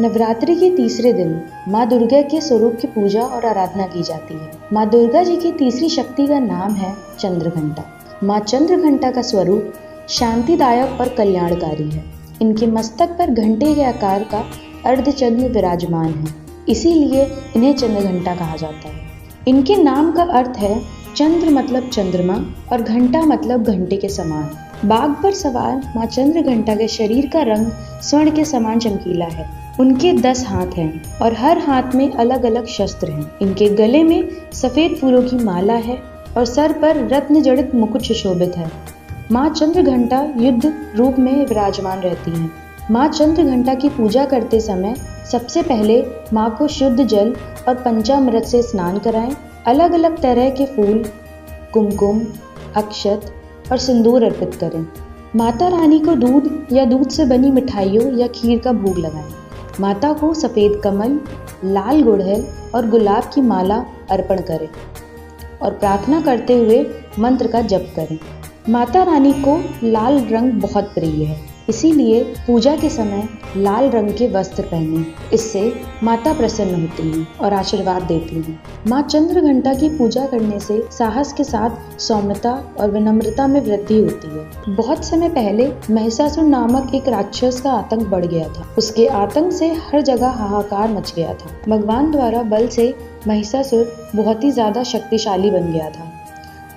नवरात्रि के तीसरे दिन माँ दुर्गा के स्वरूप की पूजा और आराधना की जाती है। माँ दुर्गा जी की तीसरी शक्ति का नाम है चंद्रघंटा। माँ चंद्रघंटा का स्वरूप शांतिदायक और कल्याणकारी है। इनके मस्तक पर घंटे के आकार का अर्धचंद्र विराजमान है, इसीलिए इन्हें चंद्रघंटा कहा जाता है। इनके नाम का अर्थ है चंद्र मतलब चंद्रमा और घंटा मतलब घंटे के समान। बाघ पर सवार माँ चंद्रघंटा के शरीर का रंग स्वर्ण के समान चमकीला है। उनके 10 हाथ हैं और हर हाथ में अलग अलग शस्त्र हैं। इनके गले में सफेद फूलों की माला है और सर पर रत्न जड़ित मुकुट सुशोभित है। माँ चंद्रघंटा युद्ध रूप में विराजमान रहती हैं। माँ चंद्रघंटा की पूजा करते समय सबसे पहले माँ को शुद्ध जल और पंचामृत से स्नान कराएं। अलग अलग तरह के फूल, कुमकुम, अक्षत और सिंदूर अर्पित करें। माता रानी को दूध या दूध से बनी मिठाइयों या खीर का भोग लगाएं। माता को सफ़ेद कमल, लाल गुड़हल और गुलाब की माला अर्पण करें और प्रार्थना करते हुए मंत्र का जप करें। माता रानी को लाल रंग बहुत प्रिय है, इसीलिए पूजा के समय लाल रंग के वस्त्र पहनें। इससे माता प्रसन्न होती हैं और आशीर्वाद देती हैं। माँ चंद्रघंटा की पूजा करने से साहस के साथ सौम्यता और विनम्रता में वृद्धि होती है। बहुत समय पहले महिषासुर नामक एक राक्षस का आतंक बढ़ गया था। उसके आतंक से हर जगह हाहाकार मच गया था। भगवान द्वारा बल से महिषासुर बहुत ही ज्यादा शक्तिशाली बन गया था।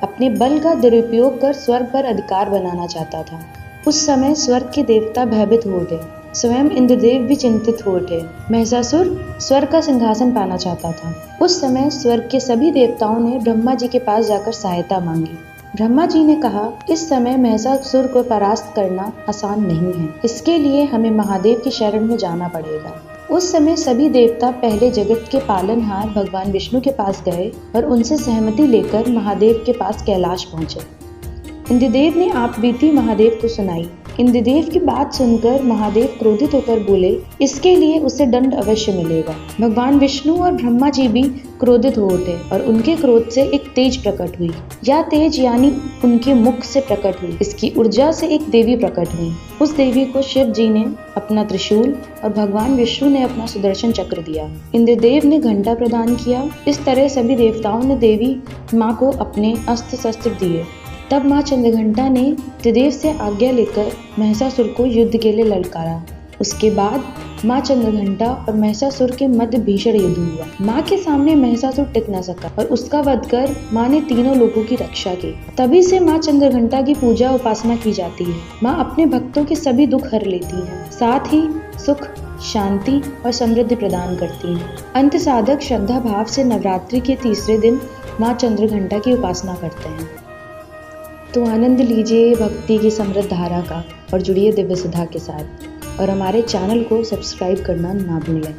अपने बल का दुरुपयोग कर स्वर्ग पर अधिकार बनाना चाहता था। उस समय स्वर्ग के देवता भयभीत हो उठे। स्वयं इंद्रदेव भी चिंतित हो उठे। महिषासुर स्वर्ग का सिंहासन पाना चाहता था। उस समय स्वर्ग के सभी देवताओं ने ब्रह्मा जी के पास जाकर सहायता मांगी। ब्रह्मा जी ने कहा, इस समय महिषासुर को परास्त करना आसान नहीं है, इसके लिए हमें महादेव की शरण में जाना पड़ेगा। उस समय सभी देवता पहले जगत के पालनहार भगवान विष्णु के पास गए और उनसे सहमति लेकर महादेव के पास कैलाश पहुंचे। इंद्रदेव ने आप बीती महादेव को सुनाई। इंद्रदेव की बात सुनकर महादेव क्रोधित होकर बोले, इसके लिए उसे दंड अवश्य मिलेगा। भगवान विष्णु और ब्रह्मा जी भी क्रोधित हो उठे और उनके क्रोध से एक तेज प्रकट हुई। यह तेज यानी उनके मुख से प्रकट हुई। इसकी ऊर्जा से एक देवी प्रकट हुई। उस देवी को शिव जी ने अपना त्रिशूल और भगवान विष्णु ने अपना सुदर्शन चक्र दिया। इंद्रदेव ने घंटा प्रदान किया। इस तरह सभी देवताओं ने देवी माँ को अपने अस्त्र शस्त्र दिए। तब माँ चंद्रघंटा ने त्रिदेव से आज्ञा लेकर महिषासुर को युद्ध के लिए ललकारा। उसके बाद माँ चंद्रघंटा और महिषासुर के मध्य भीषण युद्ध हुआ। माँ के सामने महिषासुर टिक न सका और उसका वध कर माँ ने तीनों लोगों की रक्षा की। तभी से माँ चंद्रघंटा की पूजा उपासना की जाती है। माँ अपने भक्तों के सभी दुख हर लेती है, साथ ही सुख, शांति और समृद्धि प्रदान करती है। अंत साधक श्रद्धा भाव से नवरात्रि के तीसरे दिन माँ चंद्रघंटा की उपासना करते हैं। तो आनंद लीजिए भक्ति की समृद्ध धारा का और जुड़िए दिव्य सुधा के साथ और हमारे चैनल को सब्सक्राइब करना ना भूलें।